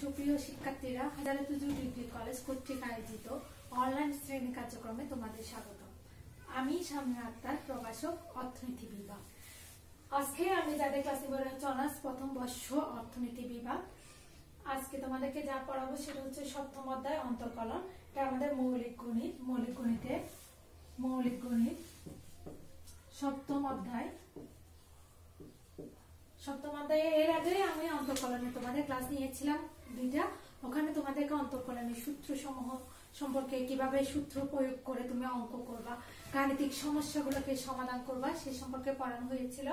সুপ্রিয় শিক্ষার্থীরা, হাজারাতুজু degree college কর্তৃক আয়োজিত অনলাইন শ্রেণী কার্যক্রমে তোমাদের স্বাগত। আমি শামিয়া আক্তার, প্রভাষক, অর্থনীতি বিভাগ। আজকে আমি যাদের ক্লাসে পড়াচ্ছি হচ্ছে অনার্স প্রথম বর্ষ অর্থনীতি বিভাগ। আজকে তোমাদেরকে যা পড়াবো সেটা হচ্ছে সপ্তম অধ্যায় অন্তর্কলন। এটা আমাদের মৌলিক গণিত সপ্তম অধ্যায়। এর আগে আমি অন্তর্কলনে তোমাদের ক্লাস নিয়েছিলাম দুইটা। ওখানে তোমাদেরকে অন্তর্কলনের সূত্র সমূহ সম্পর্কে, কিভাবে সূত্র প্রয়োগ করে তুমি অঙ্ক করবা, গাণিতিক সমস্যাগুলোকে সমাধান করবা, সে সম্পর্কে পড়ানো হয়েছিল।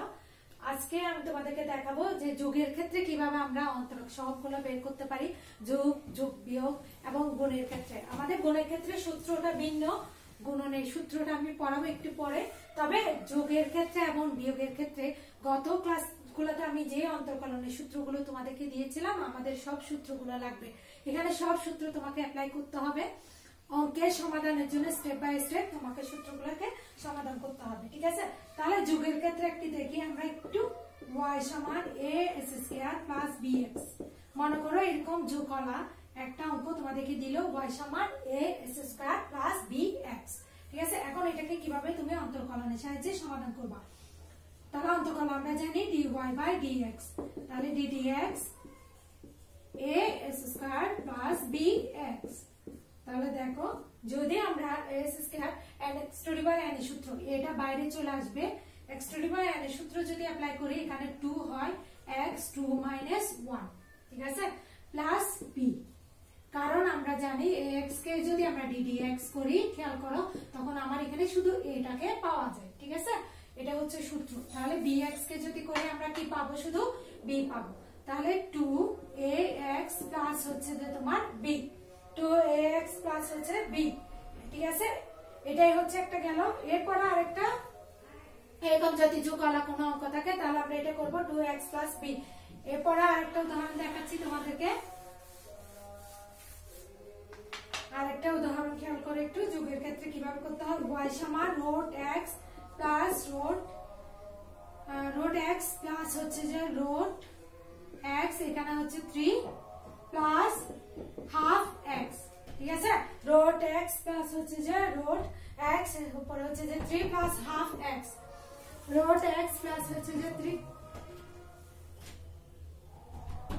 আজকে আমি তোমাদেরকে দেখাবো যে যোগের ক্ষেত্রে কিভাবে আমরা অন্তরক সহগগুলো বের করতে পারি, যোগ বিয়োগ এবং গুণের ক্ষেত্রে। আমাদের গুণের ক্ষেত্রে সূত্রটা ভিন্ন, গুণনের সূত্রটা আমি পড়াবো একটু পরে। তবে যোগের ক্ষেত্রে এবং বিয়োগের ক্ষেত্রে গত ক্লাসগুলোতে আমি যে অন্তর্কলনের সূত্রগুলো তোমাদেরকে দিয়েছিলাম, আমাদের সব সূত্রগুলো লাগবে। এখানে সব সূত্র তোমাকে অ্যাপ্লাই করতে হবে। অঙ্কের সমাধানের জন্য স্টেপ বাই স্টেপ তোমাকে সূত্রগুলোকে সমাধান করতে হবে, ঠিক আছে? তাহলে যোগের ক্ষেত্রে একটি দেখি আমরা একটু। y সমান a² প্লাস bx। মনে করো এরকম যোগকলা একটা অঙ্ক তোমাদেরকে দিল, y সমান a² প্লাস bx, ঠিক আছে? এখন এটাকে কিভাবে তুমি অন্তর্কলনের সাহায্যে সমাধান করবা? তাহলে অন্তর্কলন আমরা জানি dy বাই dx। তাহলে ddx a² প্লাস bx। তাহলে দেখো, যদি আমরা x² সূত্র, এটা বাইরে চলে আসবে। x² সূত্র যদি অ্যাপ্লাই করি, এখানে 2 হয় x2 - 1, ঠিক আছে, প্লাস b। কারণ আমরা জানি ax কে যদি আমরা ddx করি, খেয়াল করো, তখন আমার এখানে শুধু এটাকে পাওয়া যায়, ঠিক আছে? এটা হচ্ছে সূত্র। তাহলে bx কে যদি করি আমরা কি পাবো? শুধু b পাবো। তাহলে 2ax প্লাস হচ্ছে যে তোমার b, 2ax প্লাস হচ্ছে b, ঠিক আছে? এটাই হচ্ছে একটা গেল। এরপর আরেকটা এরকম যদি যোগকলা কোনো অঙ্ক থাকে, তাহলে আমরা এটা করব 2x প্লাস b। এরপর আরেকটা উদাহরণ দেখাচ্ছি তোমাদেরকে। আরেকটা উদাহরণ খেয়াল করে একটু, যোগের ক্ষেত্রে কিভাবে করতে হয়। y সমান √x প্লাস √x প্লাস হচ্ছে যে √x, এখানে হচ্ছে 3 প্লাস হাফ x, ঠিক আছে? √x প্লাস হচ্ছে যে √x, উপরে হচ্ছে যে 3 plus half x। √x plus হচ্ছে যে 3,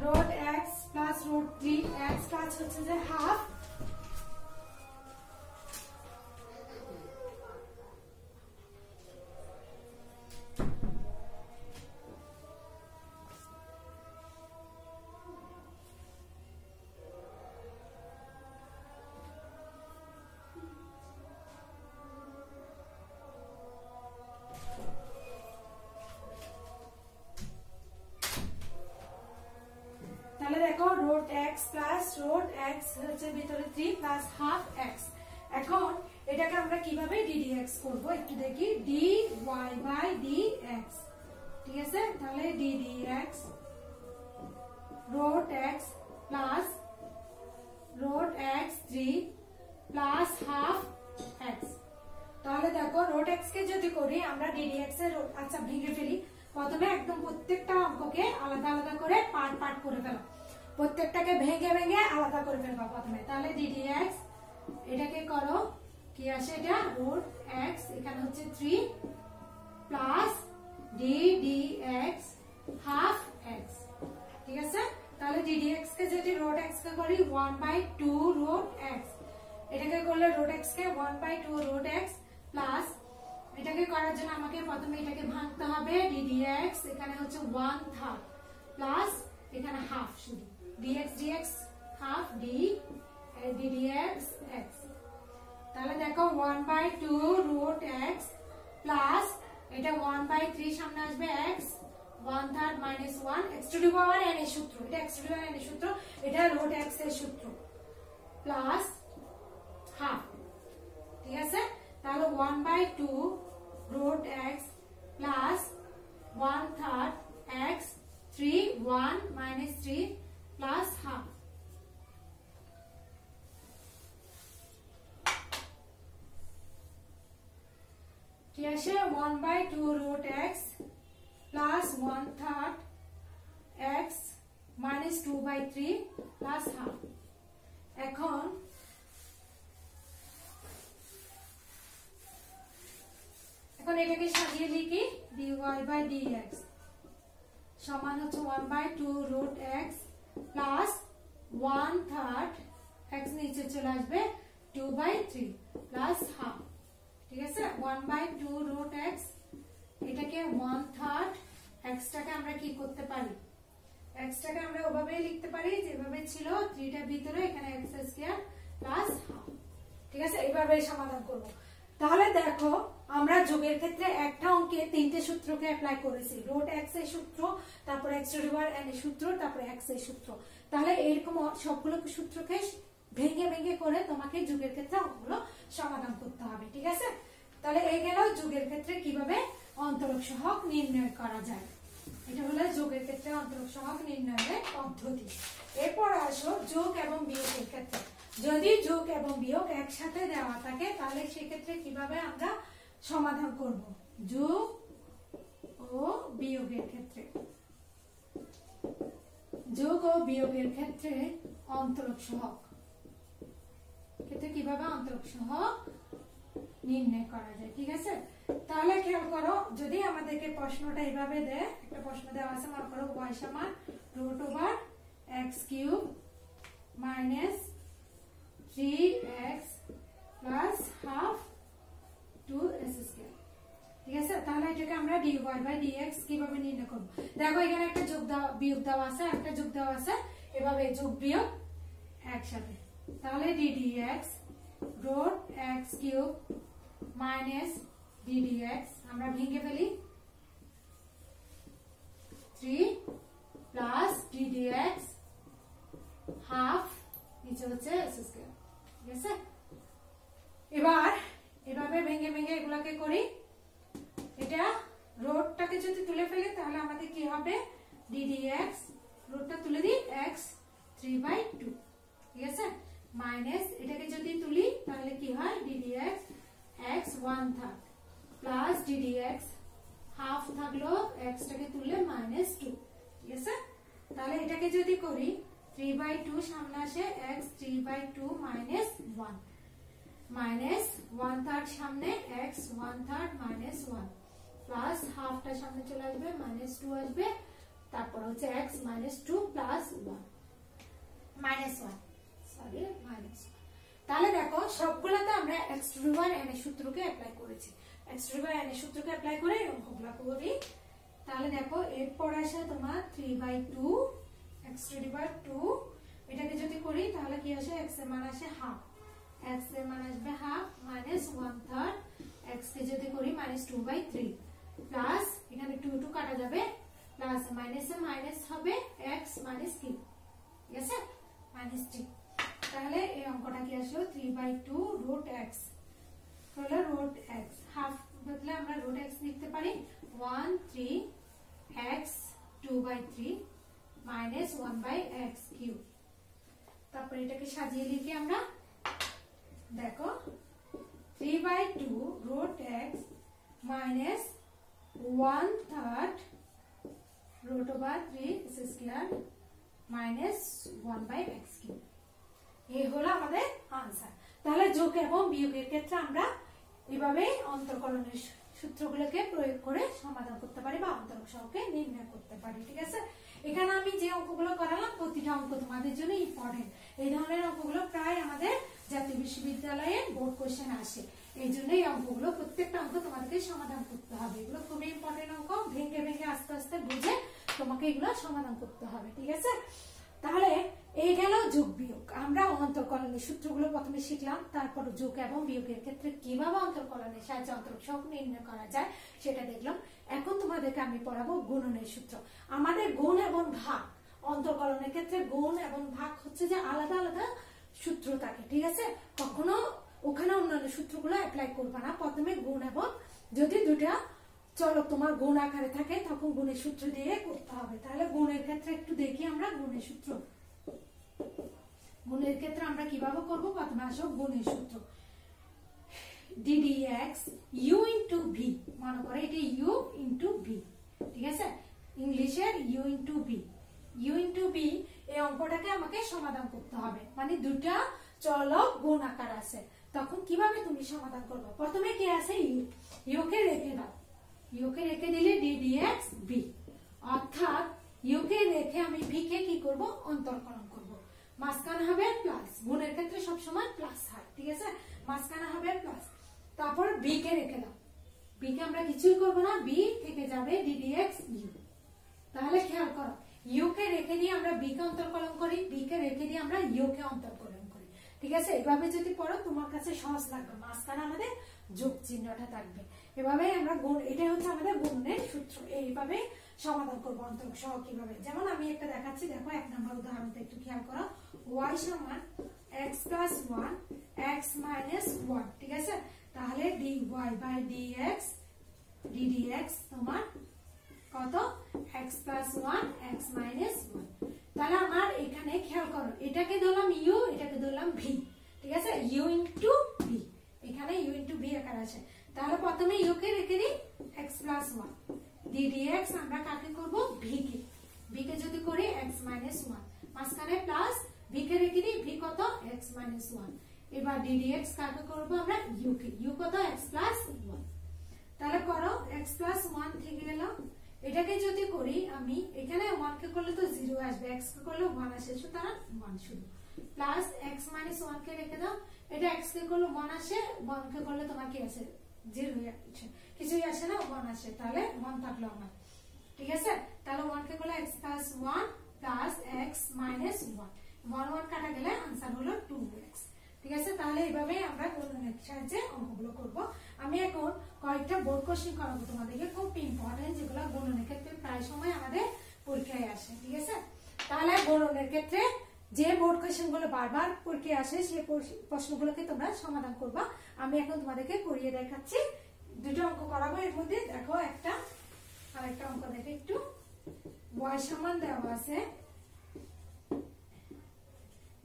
√x প্লাস √3x প্লাস হচ্ছে যে হাফ। তাহলে দেখো, √x প্লাস √x হচ্ছে ভিতরে 3 প্লাস হাফ x। এখন এটাকে আমরা কিভাবে ddx করব একটু দেখি। dy বাই dx, ঠিক আছে? তাহলে ddx √x plus √x 3 plus half x। তাহলে দেখো, √x কে যদি করি আমরা ddx এর, আচ্ছা ভেঙে ফেলি। প্রথমে একদম প্রত্যেকটা অঙ্ককে আলাদা আলাদা করে পার্ট করে ফেলো। প্রত্যেকটাকে ভেঙে ভেঙে আলাদা করে ফেলবা প্রথমে। তাহলে ddx, এটাকে করো কি আসে, এটা √x, এখানে হচ্ছে 3 প্লাস ddx হাফ x, ঠিক আছে? তাহলে ddx কে যদি √x কে করি 1/2 √x, এটাকে করলে √x কে 1/2 √x প্লাস, এটাকে করার জন্য আমাকে প্রথমে এটাকে ভাঙতে হবে। ddx এখানে হচ্ছে 1/3 প্লাস এখানে হাফ, শুধু dx হাফ ddx x। তাহলে দেখো 1/2 √x প্লাস এটা 1/3 সামনে আসবে x, 1/3 - 1, x⁴n এর সূত্র, এটা x⁴n এর সূত্র, এটা √x এর সূত্র, প্লাস হাফ, ঠিক আছে? তাহলে 1/2 √x plus 1/3 x, 3 1 - 3 plus half. কি আসে? 1/2 √x plus 1/3 x minus 2/3 plus half. এখন এটাকে সাজিয়ে লিখি dy বাই dx সমান হচ্ছে 1/2 রুট x প্লাস 1/3 x নিচে চলে আসবে 2/3 প্লাস হাফ। ঠিক আছে, 1/2 রুট x, এটাকে 1/3, x টাকে আমরা কি করতে পারি, x টাকে আমরা ওভাবেই লিখতে পারি যেভাবে ছিল 3 টার ভিতরে এখানে x স্কয়ার প্লাস হাফ। ঠিক আছে, এইভাবে সমাধান করব। তাহলে দেখো আমরা যোগের ক্ষেত্রে একটা অঙ্কে তিনটে সূত্রকে অ্যাপ্লাই করেছি, রুট x এর সূত্র, তারপর x two the power n এর সূত্র, তারপর x এর সূত্র। তাহলে এরকম সবগুলো সূত্রকে ভেঙে ভেঙে করে তোমাকে যোগের ক্ষেত্রে অঙ্কগুলো সমাধান করতে হবে। ঠিক আছে, তাহলে এই গেল যোগের ক্ষেত্রে কিভাবে অন্তরক সহগ নির্ণয় করা যায়। এটা হলো যোগের ক্ষেত্রে অন্তরক সহগ নির্ণয়ের পদ্ধতি। এরপর আসো যোগ এবং বিয়োগের ক্ষেত্রে। যদি যোগ এবং বিয়োগ একসাথে দেওয়া থাকে তাহলে সেক্ষেত্রে কিভাবে আমরা সমাধান করব। যোগ ও বিয়োগের ক্ষেত্রে, যোগ ও বিয়োগের ক্ষেত্রে অন্তরক সহগ ক্ষেত্রে কিভাবে অন্তরক সহগ নির্ণয় করা যায়। ঠিক আছে, তাহলে খেয়াল করো, যদি আমাদেরকে প্রশ্নটা এইভাবে দেয়, একটা প্রশ্ন দেওয়া আছে, মনে করো y সমান root over x cube minus 3x plus half 2s square. ঠিক আছে, তাহলে এটাকে আমরা dy বাই dx কিভাবে নির্ণয় করব। দেখো এখানে একটা যোগ দেওয়া বিয়োগ দেওয়া আছে, একটা যোগ দেওয়া আছে, এভাবে যোগ বিয়োগ একসাথে। তাহলে ddx root x cube minus ddx আমরা ভেঙে ফেলি 3 প্লাস ddx হাফ নিচে হচ্ছে s স্কয়ার। ঠিক আছে, এবার এভাবে ভেঙে ভেঙে এগুলাকে করি। এটা রুটটাকে যদি তুলে ফেলি তাহলে আমাদের কি হবে, ddx রুটটা তুলে দিই x 3/2। ঠিক আছে, মাইনাস এটাকে যদি তুলি তাহলে কি হয়, ddx x 1/3 plus ddx half থাকলো, x টাকে তুললে মাইনাস 2। ঠিক আছে, তাহলে এটাকে যদি করি 3/2 সামনে আসে x 3/2 মাইনাস 1 মাইনাস 1/3 সামনে x 1/3 মাইনাস 1 প্লাস হাফটা সামনে চলে আসবে মাইনাস 2 আসবে, তারপর হচ্ছে x minus 2 plus 1 minus 1 sorry minus. তাহলে দেখো সবগুলোতে আমরা x two the power n এর সূত্রকে অ্যাপ্লাই করেছি, x two the power n এর সূত্রকে অ্যাপ্লাই করে অঙ্কগুলো করি। তাহলে দেখো এরপর আসে তোমার 3/2 x টু দি পাওয়ার 2, এটাকে যদি করি তাহলে কি আসে, x এর মান আসে হাফ, x এর মান আসবে হাফ মাইনাস 1/3, x কে যদি করি মাইনাস 2/3 প্লাস এখানে 2 2 কাটা যাবে, প্লাস মাইনাস এ মাইনাস হবে x মাইনাস 3। ঠিক আছে, মাইনাস 3। তাহলে এই অঙ্কটা কি আসলো 3/2 রুট x হলো রুট x, হাফ বদলে আমরা রুট x লিখতে পারি 1/3 x 2/3 মাইনাস 1/x কিউব। তারপর এটাকে সাজিয়ে লিখি আমরা, দেখো 3/2 root x minus 1/3 root over 3 square minus 1/x cube. এই হলো আমাদের আনসার। তাহলে যোগ এবং বিয়োগের ক্ষেত্রে আমরা এভাবে অন্তরকলনের সূত্রগুলোকে প্রয়োগ করে সমাধান করতে পারি বা অন্তরক সহগকে নির্ণয় করতে পারি। ঠিক আছে, এখানে আমি যে অঙ্কগুলো করালাম প্রতিটা অঙ্ক তোমাদের জন্য ইম্পর্টেন্ট। এই ধরনের অঙ্কগুলো প্রায় আমাদের জাতীয় বিশ্ববিদ্যালয়ে বোর্ড কোশ্চেন আসে, এই জন্য এই অঙ্কগুলো প্রত্যেকটা অঙ্ক তোমাদেরকে সমাধান করতে হবে। এগুলো খুবই ইম্পর্টেন্ট অঙ্ক, ভেঙে ভেঙে আস্তে আস্তে বুঝে তোমাকে এগুলো সমাধান করতে হবে। ঠিক আছে, তাহলে এই গেল যোগ বিয়োগ। আমরা অন্তরকলনের সূত্রগুলো প্রথমে শিখলাম, তারপর যোগ এবং বিয়োগের ক্ষেত্রে কিভাবে অন্তরকলনের সাহায্যে অন্তরক সহগ নির্ণয় করা যায় সেটা দেখলাম। এখন তোমাদেরকে আমি পড়াবো গুণনের সূত্র। আমাদের গুণ এবং ভাগ, অন্তরকলনের ক্ষেত্রে গুণ এবং ভাগ হচ্ছে যে আলাদা আলাদা সূত্র থাকে। ঠিক আছে, কখনো ওখানে অন্যান্য সূত্রগুলো অ্যাপ্লাই করবে না, প্রথমে গুণ এবং যদি দুটা চলো তোমার গুণ আকারে থাকে তখন গুণের সূত্র দিয়ে করতে হবে। তাহলে গুণের ক্ষেত্রে একটু দেখি আমরা গুণের সূত্র। গুণের ক্ষেত্রে আমরা কিভাবে করব, প্রথমে আসো গুণের সূত্র ddx u into v, মনে করে এটা u into v। ঠিক আছে, ইংলিশের u into v U into V, এই অঙ্কটাকে আমাকে সমাধান করতে হবে। মানে দুটা চলক গুণ আকার আছে, তখন কিভাবে তুমি সমাধান করবে? প্রথমে কি আছে? ইউ, ইউ কে রেখে দাও, ইউ কে রেখে দিলে ডি ডিএক্স বি, অর্থাৎ ইউ কে রেখে আমি ভি কে কি করব? অন্তর্কলন করব। মাঝখানে হবে প্লাস, গুণের ক্ষেত্রে সবসময় প্লাস হয়, ঠিক আছে? মাঝখানে হবে প্লাস, তারপর বি কে রেখে দাও, বি কে আমরা কিছুই করবো না, বি থেকে যাবে ডি ডিএক্স ইউ। তাহলে খেয়াল করো, ইউ কে রেখে দিয়ে আমরা বি কে অন্তর্কলন করি, বি কে রেখে দিয়ে আমরা ইউ কে অন্তর্কলন করি, ঠিক আছে? এভাবে যদি পড়ো তোমার কাছে সহজ লাগবে, মাঝখানে আমাদের যোগ চিহ্নটা থাকবে। এভাবে আমরা গুণ, এটা হচ্ছে আমাদের গুণের সূত্র, এইভাবে সমাধান করবো অন্তর্ক সহ। কিভাবে? যেমন আমি একটা দেখাচ্ছি, দেখো 1 নম্বর উদাহরণটা একটু খেয়াল করো। y সমান x প্লাস 1 x মাইনাস 1, ঠিক আছে? তাহলে dy by dx d dx তোমার কত? x plus 1 x minus 1। তাহলে আমার এখানে খেয়াল করো, এটাকে ধরলাম u, এটাকে ধরলাম v, ঠিক আছে? u ইন্টু v, এখানে u ইন্টু v আকার আছে। তাহলে প্রথমে u কে রেখে দিই x প্লাস 1 d dx, আমরা কাকে করব? v কে, v কে যদি করি x মাইনাস 1, মাঝখানে প্লাস, v কে রেখে দিই, v কত? x minus 1। এবার d dx কাকে করব আমরা? u কে, u কত? x plus 1। তাহলে করো, x প্লাস 1 থেকে গেল, এটাকে যদি করি আমি, এখানে 1 কে করলে তো 0 আসবে, x কে করলে 1 আসে, সুতরাং 1 শুধু, প্লাস x মাইনাস 1 কে রেখে দাও, এটা x কে করলে 1 আসে, 1 কে করলে তোমার কি আসে? 0 আসে, কিছুই আসে না, 1 আসে, তাহলে 1 থাকলো আমার, ঠিক আছে? তাহলে 1 কে করলে x plus 1 plus x minus 1, 1 1 কাটা গেলে आंसर হলো 2x, ঠিক আছে? তাহলে এইভাবে আমরা গুণনের সাহায্যে অঙ্কগুলো করব। আমি এখন কয়েকটা বোর্ড কোশ্চেন করাবো তোমাদেরকে, খুব ইম্পর্টেন্ট, যেগুলো গুণনের ক্ষেত্রে প্রায় সময় আমাদের পরীক্ষায় আসে, ঠিক আছে? তাহলে গুণনের ক্ষেত্রে যে বোর্ড কোশ্চেন গুলো বারবার পরীক্ষায় আসে, সেই প্রশ্নগুলোকে তোমরা সমাধান করবা। আমি এখন তোমাদেরকে করিয়ে দেখাচ্ছি, দুটো অঙ্ক করাবো। এর মধ্যে দেখো একটা আরেকটা অঙ্ক দেখে একটু, y সমান দেওয়া আছে,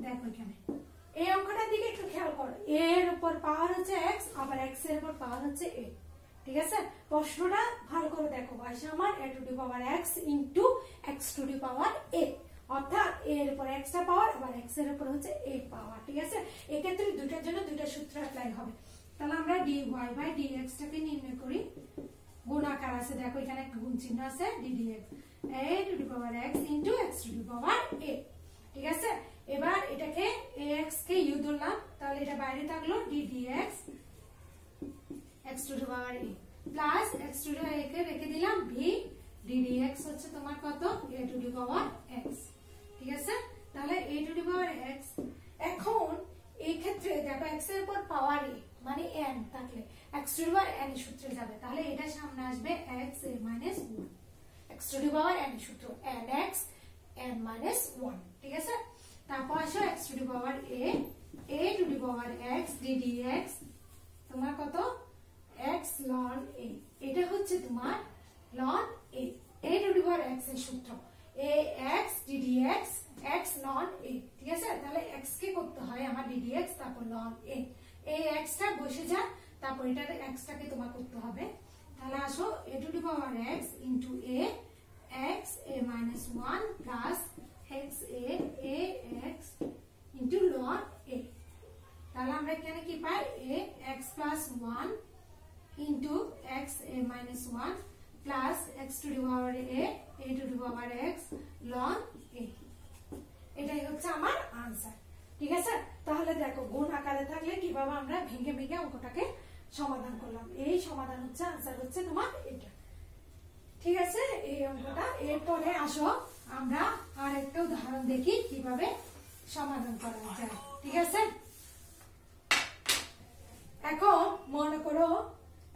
দেখো এখানে এই অঙ্কটার দিকে একটু খেয়াল করো, a এর উপর পাওয়ার হচ্ছে x, আবার x এর উপর পাওয়ার হচ্ছে a, ঠিক আছে? প্রশ্নটা ভালো করে দেখো, y সমান a two the power x into x two the power a, অর্থাৎ a এর উপর x টা পাওয়ার, আবার x এর উপর হচ্ছে a পাওয়ার, ঠিক আছে? এই ক্ষেত্রে দুটোর জন্য দুটো সূত্র অ্যাপ্লাই হবে। তাহলে আমরা dy বাই dx টাকে নির্ণয় করি, গুণ আকার আছে, দেখো এখানে গুণ চিহ্ন আছে, d dx a two the power x into x two the power a, ঠিক আছে? এবার এটাকে ax কে u ধরলাম, তাহলে এটা বাইরে থাকলো d dx x two the power a plus x two the power a কে রেখে দিলাম v d dx হচ্ছে তোমার কত? a two the power x, ঠিক আছে? তাহলে a two the power x, এখন এই ক্ষেত্রে দেখো x এর উপর পাওয়ার a মানে n থাকলে x two the power n এর সূত্রে যাবে, তাহলে এটা সামনে আসবে x a minus 1, x two the power n এর সূত্র nx n minus 1, ঠিক আছে? তারপর আসো x two the power a two the power x d dx তোমার কত? x ln a, এটা হচ্ছে তোমার ln a two the power x এর সূত্র ax d dx x ln a, ঠিক আছে? তাহলে x কে করতে হয় আমার d dx, তারপর ln a, এই x টা বসে যায়, তারপর এটা x টাকে তোমার করতে হবে। তাহলে আসো a two the power x into a x a minus 1 plus x a x into ln a, তাহলে আমরা এখানে কি পাই? a x plus 1 into x a minus 1 plus x to the power a to the power x ln a, এটাই হচ্ছে আমার answer, ঠিক আছে? তাহলে দেখো গুণ আকারে থাকলে কিভাবে আমরা ভেঙে ভেঙে অঙ্কটাকে সমাধান করলাম, এই সমাধান হচ্ছে आंसर হচ্ছে তোমার এটা, ঠিক আছে? এই অঙ্কটা। এরপরে আসো আমরা আরেকটা উদাহরণ দেখি কিভাবে সমাধান করা যায়, ঠিক আছে? এখন মনে করো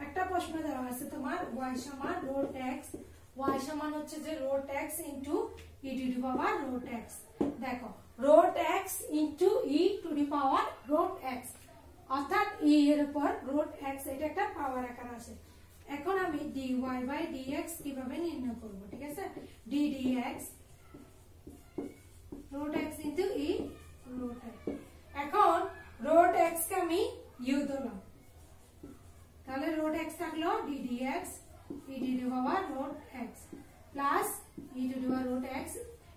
একটা প্রশ্ন দেওয়া আছে তোমার, y সমান রুট x, y সমান হচ্ছে যে root x into e to the power root x, দেখো root x into e to the power root x, অর্থাৎ e এর উপর রুট x, এটা একটা পাওয়ার আকার আছে। এখন আমি dy বাই dx কিভাবে নির্ণয় করব, ঠিক আছে? d dx root x into e root x, এখন root x কে আমি u ধরলাম, তাহলে root x থাকলো d dx e to the power root x plus e to the power root x,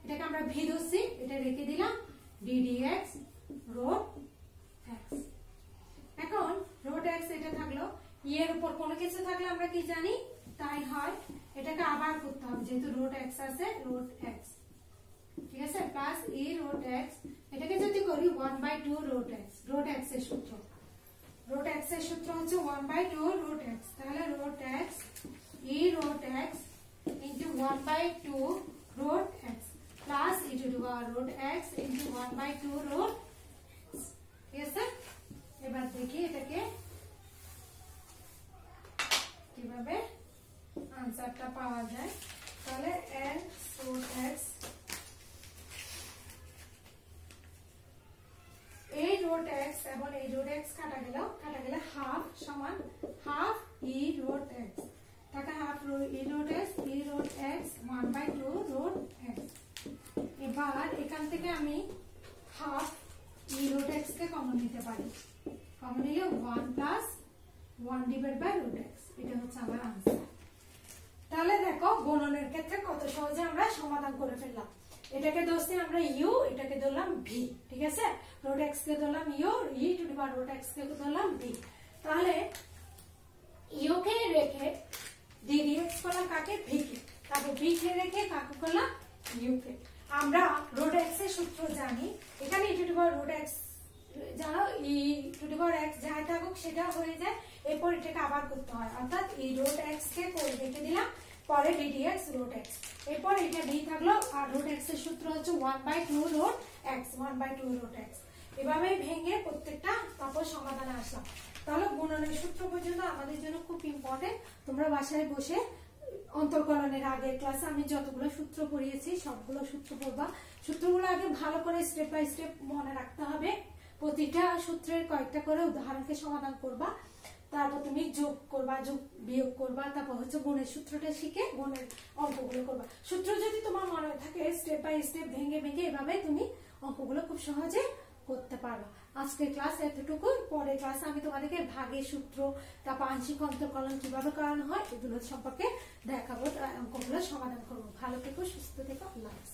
এটাকে আমরা ভি ধরছি, এটা রেখে দিলাম ddx রোট x। এখন রোট x এটা থাকলো, এর উপর কোনো কিছু থাকলে আমরা কি জানি তাই হয়, এটাকে আবার করতে হবে যেহেতু রোট x আছে, রোট x, ঠিক আছে, প্লাস e রোট x। এটাকে যদি করি 1/2 রোট x, রোট x এর সূত্র, রোট x এর সূত্র হচ্ছে 1/2 রোট x, তাহলে root x e root x into 1/2 root x প্লাস e to the power root x into 1/2 root x, ঠিক আছে। এবার দেখি এটাকে কিভাবে আনসারটা পাওয়া যায়। তাহলে x রোট x, এই রোট x এবং এই রোট x কাটা গেলে হাফ সমান হাফ e রোট x, তাকে half e root x, e root x 1/2 root x। এবার এখান থেকে আমি হাফ e রোট x কে কমন নিতে পারি, কমন নিলে 1 plus 1 divide by root x, এটা হচ্ছে আমার আনসার। তাহলে দেখো গুণনের ক্ষেত্রে কত সহজে আমরা সমাধান করে ফেললাম। এটাকে ধরছি আমরা u, এটাকে ধরলাম v, ঠিক আছে, রুট x কে ধরলাম u, e to the power root x কে ধরলাম v। তাহলে u কে রেখে ddx করলাম কাকে, v কে, তারপর v কে রেখে কাকে করলাম, u কে। আমরা রুট x এর সূত্র জানি, এখানে e to the power root x জানো, e to the power x যাই থাকুক সেটা হয়ে যায়, এরপর এটাকে আবার করতে হয়, অর্থাৎ e রুট x কে করে রেখে দিলাম, পরে ddx রুট x, এরপর এটা v থাকলো, আর রুট x এর সূত্র হচ্ছে 1/2 রুট x, 1/2 রুট x। এভাবে ভেঙে প্রত্যেকটা তারপর সমাধানে আসলাম। তাহলে গুণনের সূত্র পর্যন্ত আমাদের জন্য খুব ইম্পর্টেন্ট। তোমরা বাসায় বসে অন্তর্কলনের আগের ক্লাসে আমি যতগুলো সূত্র পড়িয়েছি সবগুলো সূত্র পড়বা, সূত্রগুলো আগে ভালো করে স্টেপ বাই স্টেপ মনে রাখতে হবে, প্রতিটা সূত্রের কয়েকটা করে উদাহরণকে সমাধান করবা, তারপর তুমি যোগ করবা, যোগ বিয়োগ করবা, তারপর হচ্ছে গুণের সূত্রটা শিখে গুণের অঙ্কগুলো করবা। সূত্র যদি তোমার মনে থাকে স্টেপ বাই স্টেপ ভেঙে ভেঙে এভাবে তুমি অঙ্কগুলো খুব সহজে করতে পারবা। আজকের ক্লাস এতটুকু, পরের ক্লাসে আমি তোমাদেরকে ভাগের সূত্র, তারপর আংশিক অন্তর্কলন কিভাবে করানো হয় এগুলো সম্পর্কে দেখাবো, অঙ্কগুলো সমাধান করবো। ভালো থেকো, সুস্থ থেকো, আল্লাহ হাফেজ।